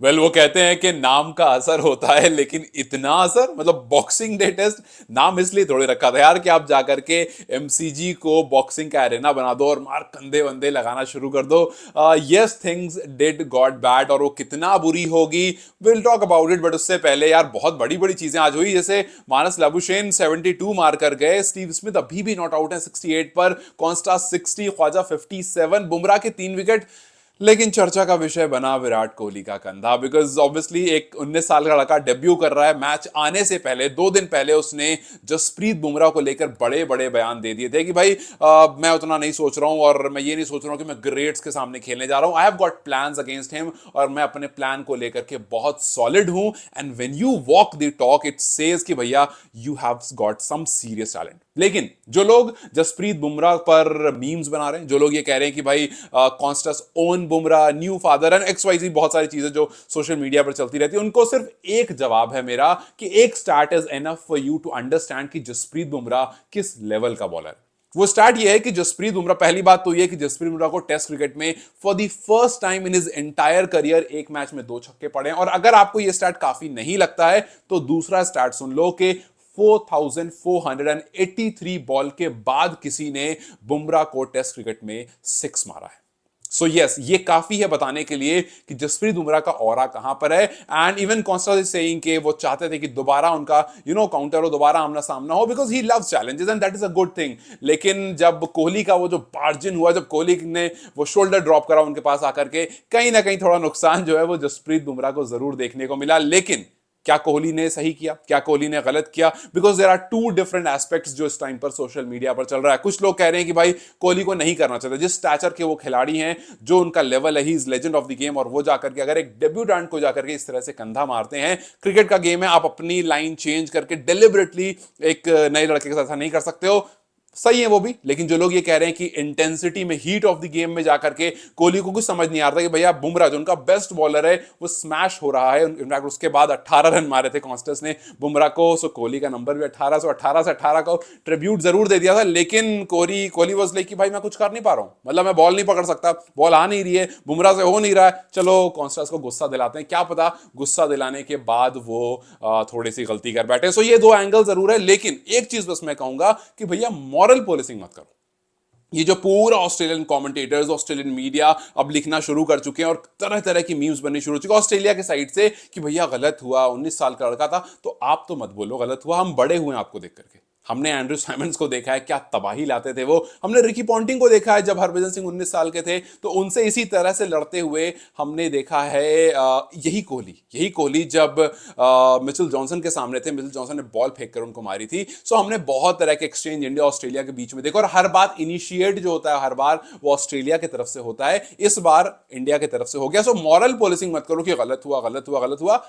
वो कहते हैं कि नाम का असर होता है, लेकिन इतना असर, मतलब बॉक्सिंग डे टेस्ट नाम इसलिए थोड़े रखा था यार कि आप जाकर के एमसीजी को बॉक्सिंग का एरेना बना दो और मार कंधे वंदे लगाना शुरू कर दो। Yes, things did got bad, और वो कितना बुरी होगी will talk about it. But उससे पहले यार बहुत बड़ी बड़ी चीजें आज हुई, जैसे मानस लाबुशेन 72 मार कर गए, स्टीव स्मिथ अभी भी नॉट आउट है 68 पर, कॉन्स्टा 60, ख्वाजा 57, बुमराह के 3 विकेट। लेकिन चर्चा का विषय बना विराट कोहली का कंधा, बिकॉज ऑब्वियसली एक 19 साल का लड़का डेब्यू कर रहा है। मैच आने से पहले 2 दिन पहले उसने जसप्रीत बुमराह को लेकर बड़े बड़े बयान दे दिए थे कि भाई मैं उतना नहीं सोच रहा हूं, और मैं ये नहीं सोच रहा हूं कि मैं ग्रेट्स के सामने खेलने जा रहा हूं। I have got plans against him, और मैं अपने प्लान को लेकर के बहुत सॉलिड हूं। And when you walk the talk it says कि भैया you have got some serious talent. लेकिन जो लोग जसप्रीत बुमराह पर मीम्स बना रहे हैं, जो लोग ये कह रहे हैं कि भाई Konstas on Bumrah, new father and X Y Z, बहुत सारी चीजें जो सोशल मीडिया पर चलती रहती है, उनको सिर्फ एक जवाब है मेरा कि एक start is enough for you to understand कि जसप्रीत बुमराह किस लेवल का बॉलर है। वो स्टार्ट ये है कि जसप्रीत बुमराह, पहली बात तो ये कि जसप्रीत बुमराह को टेस्ट क्रिकेट में for the first time in his entire career एक मैच में 2 छक्के पड़े हैं। और अगर आपको ये स्टार्ट काफी नहीं लगता है तो दूसरा स्टार्ट सुन लो कि 4483 बॉल के बाद किसी ने बुमराह को टेस्ट क्रिकेट में 6 मारा है। सो यस, ये काफी है बताने के लिए कि जसप्रीत बुमराह का ऑरा कहां पर है। एंड इवन कॉन्स्टा इज सेइंग कि वो चाहते थे कि दोबारा उनका काउंटर हो, दोबारा आमना सामना हो, because he loves challenges and that is a good thing. लेकिन जब कोहली का वो जो मार्जिन हुआ, जब कोहली ने वो शोल्डर ड्रॉप करा उनके पास आकर के, कहीं ना कहीं थोड़ा नुकसान जो है वो जसप्रीत बुमराह को जरूर देखने को मिला। लेकिन क्या कोहली ने सही किया, क्या कोहली ने गलत किया? Because there are 2 different aspects जो इस टाइम पर सोशल मीडिया पर चल रहा है। कुछ लोग कह रहे हैं कि भाई कोहली को नहीं करना चाहिए, जिस स्टैचर के वो खिलाड़ी हैं, जो उनका लेवल है, he is legend of the game, और वो जाकर के अगर एक डेब्यूटेंट को जाकर के इस तरह से कंधा मारते हैं, क्रिकेट का गेम है, आप अपनी लाइन चेंज करके डेलिबरेटली एक नए लड़के के साथ ऐसा नहीं कर सकते हो। सही है वो भी, लेकिन जो लोग ये कह रहे हैं कि इंटेंसिटी में, हीट ऑफ द गेम में जाकर के कोहली को कुछ समझ नहीं आ रहा कि भैया बुमराह जो उनका बेस्ट बॉलर है वो स्मैश हो रहा है। इनफैक्ट उसके बाद 18 रन मारे थे कॉन्स्टेंस ने बुमराह को, सो कोहली का नंबर भी 18, सो 18 से 18 को ट्रिब्यूट जरूर दे दिया था। लेकिन कोहली वाज लाइक कि भाई मैं कुछ कर नहीं पा रहा हूं, मतलब मैं बॉल नहीं पकड़ सकता, बॉल आ नहीं रही है, बुमराह से हो नहीं रहा है, चलो कॉन्स्टेंस को गुस्सा दिलाते हैं। क्या पता गुस्सा दिलाने के बाद वो थोड़ी सी गलती कर बैठे। सो ये 2 एंगल जरूर है, लेकिन एक चीज बस मैं कहूंगा कि भैया मॉरल पॉलिसिंग मत करो। ये जो पूरा ऑस्ट्रेलियन कमेंटेटर्स, ऑस्ट्रेलियन मीडिया अब लिखना शुरू कर चुके हैं और तरह तरह की मीम्स बननी शुरू हो चुकी है ऑस्ट्रेलिया के साइड से कि भैया गलत हुआ, 19 साल का लड़का था। तो आप तो मत बोलो गलत हुआ, हम बड़े हुए हैं आपको देख करके। हमने एंड्रू साइमंड्स को देखा है, क्या तबाही लाते थे वो। हमने रिकी पॉन्टिंग को देखा है, जब हरभजन सिंह 19 साल के थे तो उनसे इसी तरह से लड़ते हुए हमने देखा है। यही कोहली जब मिचेल जॉनसन के सामने थे, मिचेल जॉनसन ने बॉल फेंक कर उनको मारी थी। सो हमने बहुत तरह के एक्सचेंज इंडिया ऑस्ट्रेलिया के बीच में देखा, और हर बात इनिशिएट जो होता है, हर बार वो ऑस्ट्रेलिया की तरफ से होता है। इस बार इंडिया की तरफ से हो गया। सो मॉरल पॉलिसिंग मत करो कि गलत हुआ, गलत हुआ, गलत हुआ।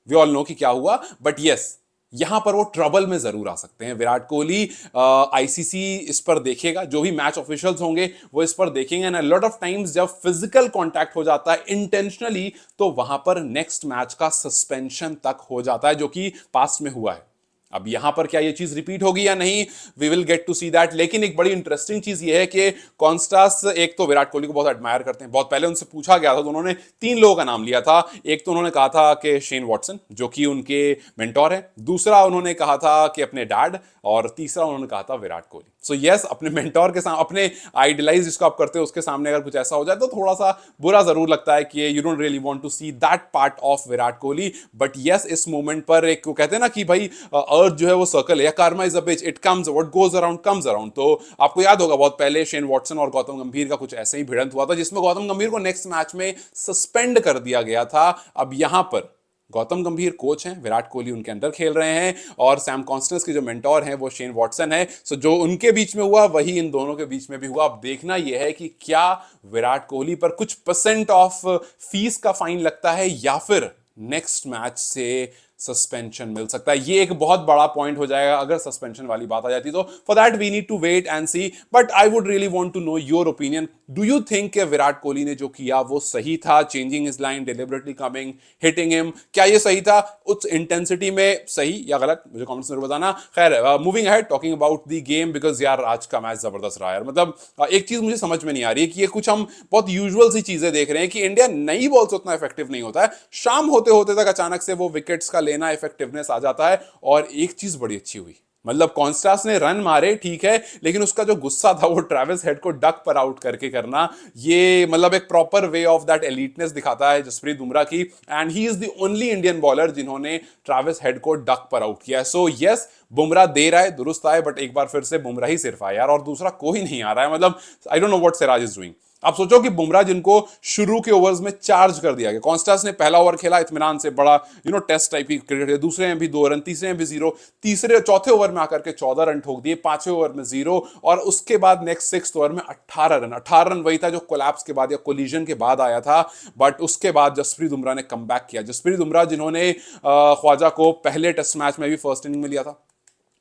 वी ऑल नो कि क्या हुआ, बट यस, यहां पर वो ट्रबल में जरूर आ सकते हैं। विराट कोहली, आईसीसी इस पर देखेगा, जो भी मैच ऑफिशियल्स होंगे वो इस पर देखेंगे। एंड लॉट ऑफ टाइम्स जब फिजिकल कांटेक्ट हो जाता है इंटेंशनली, तो वहां पर नेक्स्ट मैच का सस्पेंशन तक हो जाता है, जो कि पास्ट में हुआ है। अब यहां पर क्या ये चीज रिपीट होगी या नहीं, we will get to see that. लेकिन एक बड़ी इंटरेस्टिंग चीज ये है कि कॉन्स्टास एक तो विराट कोहली को बहुत एडमायर करते हैं। बहुत पहले उनसे पूछा गया था तो उन्होंने 3 लोगों का नाम लिया था। एक तो उन्होंने कहा था कि शेन वॉटसन, जो कि उनके मेंटोर है। दूसरा उन्होंने कहा था कि अपने डैड, और तीसरा उन्होंने कहा था विराट कोहली। सो यस, अपने मेंटोर के सामने, अपने आइडलाइज जिसको आप करते हो उसके सामने अगर कुछ ऐसा हो जाए तो थोड़ा सा बुरा जरूर लगता है कि you don't really want to see that part of Virat Kohli. But yes, इस मोमेंट पर एक वो कहते हैं ना कि भाई अर्थ जो है वो सर्कल है, या Karma is a pitch, it comes, what goes around comes around. तो आपको याद होगा बहुत पहले शेन वॉटसन और गौतम गंभीर का कुछ ऐसे ही भिड़ंत हुआ था, जिसमें गौतम गंभीर को नेक्स्ट मैच में सस्पेंड कर दिया गया था। अब यहां पर गौतम गंभीर कोच हैं, विराट कोहली उनके अंडर खेल रहे हैं, और सैम कॉन्स्टेंस के जो मेंटोर हैं वो शेन वॉटसन है। सो जो उनके बीच में हुआ वही इन दोनों के बीच में भी हुआ। अब देखना यह है कि क्या विराट कोहली पर कुछ परसेंट ऑफ फीस का फाइन लगता है, या फिर नेक्स्ट मैच से सस्पेंशन मिल सकता है। ये एक बहुत बड़ा पॉइंट हो जाएगा अगर सस्पेंशन वाली बात आ जाती तो। For that we need to wait and see, but I would really want to know your opinion. Do you think कि विराट कोहली ने जो किया वो सही था, changing his line, deliberately coming, hitting him, क्या ये सही था उस इंटेंसिटी में, सही या गलत, मुझे कमेंट्स में बताना। खैर, moving ahead, talking about the game, because यार आज का मैच जबरदस्त रहा यार। मतलब एक चीज मुझे समझ में नहीं आ रही है कि ये कुछ हम बहुत यूजुअल सी चीजें देख रहे हैं कि इंडिया नई बॉल से उतना इफेक्टिव नहीं होता है, शाम होते होते तक अचानक से वो विकेट्स का लेना इफेक्टिवनेस आ जाता है। और एक चीज बड़ी अच्छी हुई, मतलब कॉन्स्टास ने रन मारे ठीक है, लेकिन उसका जो गुस्सा था वो ट्रेविस हेड को डक पर आउट करके करना, ये मतलब एक प्रॉपर वे ऑफ दैट एलीटनेस दिखाता है जसप्रीत बुमराह की। And he is the only Indian bowler जिन्होंने ट्रेविस हेड को डक पर आउट किया। सो यस, बुमराह देर आए दुरुस्त आए, बट एक बार फिर से बुमराह ही सिर्फ आया यार, और दूसरा कोई नहीं आ रहा है। मतलब I don't know what Siraj is doing. आप सोचो कि बुमराह जिनको शुरू के ओवर्स में चार्ज कर दिया गया, कॉन्स्टास ने पहला ओवर खेला इत्मीनान से, बड़ा टेस्ट टाइप की क्रिकेट, दूसरे में भी 2 रन, तीसरे में भी 0, तीसरे चौथे ओवर में आकर के 14 रन ठोक दिए, पांचवें ओवर में 0, और उसके बाद नेक्स्ट 6 ओवर में 18 रन वही था जो कोलैप्स के बाद या कोलिजन के बाद आया था। बट उसके बाद जसप्रीत बुमराह ने कम बैक किया। जसप्रीत बुमराह जिन्होंने ख्वाजा को पहले टेस्ट मैच में भी फर्स्ट इनिंग में लिया था,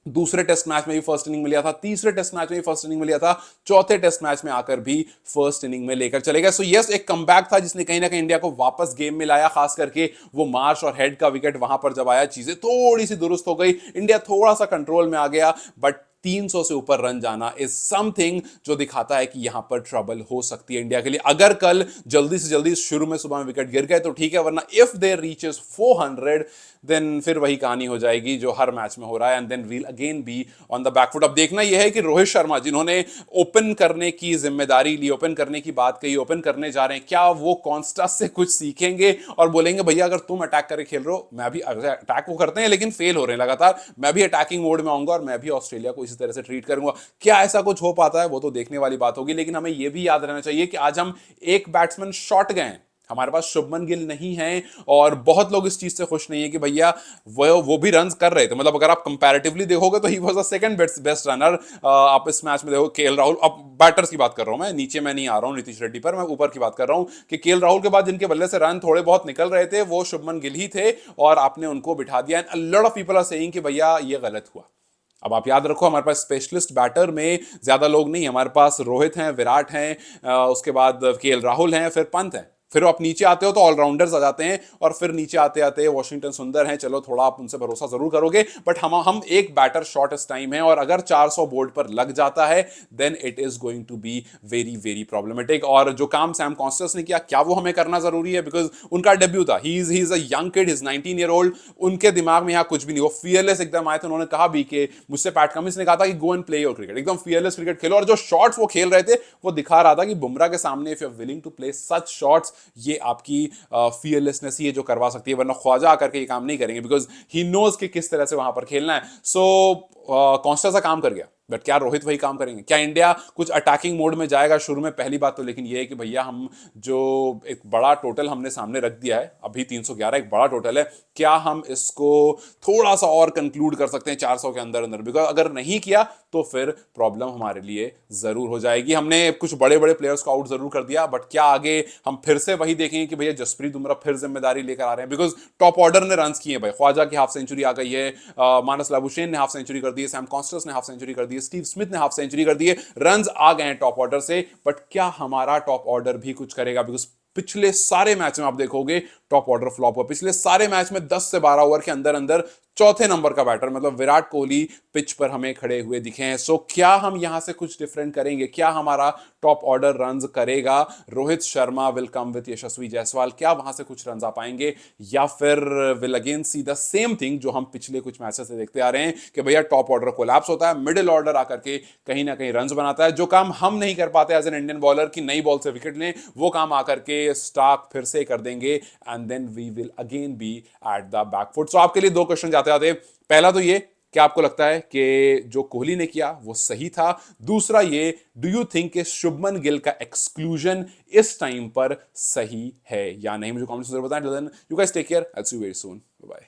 दूसरे टेस्ट मैच में भी फर्स्ट इनिंग में लिया था, तीसरे टेस्ट मैच में भी फर्स्ट इनिंग में लिया था, चौथे टेस्ट मैच में आकर भी फर्स्ट इनिंग में लेकर चले गए। सो यस, एक कमबैक था जिसने कहीं ना कहीं इंडिया को वापस गेम में लाया, खास करके वो मार्श और हेड का विकेट वहां पर जब आया, चीजें थोड़ी सी दुरुस्त हो गई, इंडिया थोड़ा सा कंट्रोल में आ गया। बट 300 से ऊपर रन जाना इज समथिंग जो दिखाता है कि यहां पर ट्रबल हो सकती है इंडिया के लिए। अगर कल जल्दी से जल्दी शुरू में सुबह में विकेट गिर गए तो ठीक है, वरना इफ देयर रीचेस 400 देन फिर वही कहानी हो जाएगी जो हर मैच में हो रहा है, and then we'll again be on the back foot. अब देखना यह है कि रोहित शर्मा जिन्होंने ओपन करने की जिम्मेदारी ली, ओपन करने की बात कही, ओपन करने जा रहे हैं, क्या वो कॉन्स्टास से कुछ सीखेंगे और बोलेंगे भैया अगर तुम अटैक करके खेल रहे हो, मैं भी अटैक वो करते हैं लेकिन फेल हो रहे हैं लगातार, मैं भी अटैकिंग मोड में आऊंगा और मैं भी ऑस्ट्रेलिया को इसी तरह से ट्रीट करूंगा। क्या ऐसा कुछ हो पाता है वो तो देखने वाली बात होगी, लेकिन हमें यह भी याद रहना चाहिए कि आज हम एक बैट्समैन शॉर्ट गए, हमारे पास शुभमन गिल नहीं है, और बहुत लोग इस चीज से खुश नहीं है कि भैया वो भी रन कर रहे थे। मतलब अगर आप कंपैरेटिवली देखोगे तो he was the second best runner. आप इस मैच में देखो केएल राहुल, अब बैटर्स की बात कर रहा हूं मैं, नीचे मैं नहीं आ रहा हूं नीतीश रेड्डी पर, मैं ऊपर की बात कर रहा हूं कि केएल राहुल के बाद जिनके बल्ले से रन थोड़े बहुत निकल रहे थे वो शुभमन गिल ही थे, और आपने उनको बिठा दिया। And a lot of people are saying कि भैया ये गलत हुआ। अब आप याद रखो हमारे पास स्पेशलिस्ट बैटर में ज्यादा लोग नहीं, हमारे पास रोहित हैं, विराट हैं, उसके बाद केएल राहुल हैं, फिर पंत हैं, फिर आप नीचे आते हो तो ऑलराउंडर्स आ जाते हैं, और फिर नीचे आते आते वॉशिंगटन सुंदर हैं, चलो थोड़ा आप उनसे भरोसा जरूर करोगे, बट हम एक बैटर शॉर्टेस्ट टाइम है, और अगर 400 बोर्ड पर लग जाता है then it is going to be very very problematic. और जो काम सैम कॉन्स्टेंस ने किया, क्या वो हमें करना जरूरी है? बिकॉज उनका डेब्यू था, he is a young kid, is 19 year old, उनके दिमाग में यहाँ कुछ भी नहीं, वो फियरलेस एकदम आए थे। उन्होंने कहा भी कि मुझसे पैट कमिंस ने कहा था कि go and play your cricket, एकदम फियरलेस क्रिकेट खेलो, और जो शॉट्स वो खेल रहे थे वो दिखा रहा था कि बुमराह के सामने if you are willing to play such shots, ये आपकी फियरलेसनेस ही है जो करवा सकती है, वरना ख्वाजा आकर के ये काम नहीं करेंगे, बिकॉज ही नोज कि किस तरह से वहां पर खेलना है। सो कॉन्स्टा सा काम कर गया, बट क्या रोहित वही काम करेंगे? क्या इंडिया कुछ अटैकिंग मोड में जाएगा शुरू में? पहली बात तो लेकिन ये है कि भैया हम जो एक बड़ा टोटल हमने सामने रख दिया है अभी 311, एक बड़ा टोटल है, क्या हम इसको थोड़ा सा और कंक्लूड कर सकते हैं 400 के अंदर अंदर? बिकॉज अगर नहीं किया तो फिर प्रॉब्लम हमारे लिए जरूर हो जाएगी। हमने कुछ बड़े बड़े प्लेयर्स को आउट जरूर कर दिया, बट क्या आगे हम फिर से वही देखेंगे कि भैया जसप्रीत बुमराह फिर जिम्मेदारी लेकर आ रहे हैं? बिकॉज टॉप ऑर्डर ने रन किए भाई, ख्वाजा की हाफ सेंचुरी आ गई है, मानस लाबुशेन ने हाफ सेंचुरी कर दी है, सैम कॉन्स्टेंस ने हाफ सेंचुरी कर दी है, स्टीव स्मिथ ने हाफ सेंचुरी कर दी है, रन्स आ गए हैं टॉप ऑर्डर से, बट क्या हमारा टॉप ऑर्डर भी कुछ करेगा? बिकॉज पिछले सारे मैच में आप देखोगे टॉप ऑर्डर फ्लॉप हुआ, पिछले सारे मैच में 10 से 12 ओवर के अंदर अंदर चौथे नंबर का बैटर मतलब विराट कोहली पिच पर हमें खड़े हुए दिखे हैं। सो क्या हम यहां से कुछ डिफरेंट करेंगे? क्या हमारा टॉप ऑर्डर रन्स करेगा? Rohit Sharma will come with Yashasvi Jaiswal, क्या वहां से कुछ रन्स आ पाएंगे, या फिर will again see the same thing जो हम पिछले कुछ मैचेस से देखते आ रहे हैं कि भैया टॉप ऑर्डर कोलैप्स होता है, मिडिल ऑर्डर आकर के कहीं ना कहीं रन्स बनाता है, जो काम हम नहीं कर पाते एज एन इंडियन बॉलर की नई बॉल से विकेट लें, वो काम आकर के स्टार्क फिर से कर देंगे, and then we will again be at the back foot. So आपके लिए दो क्वेश्चन जाते आते, पहला तो ये, क्या आपको लगता है कि जो कोहली ने किया वो सही था? दूसरा ये, डू यू थिंक कि शुभमन गिल का एक्सक्लूजन इस टाइम पर सही है या नहीं? मुझे कमेंट्स में बताएं। You guys take care, I will see you very soon, bye bye.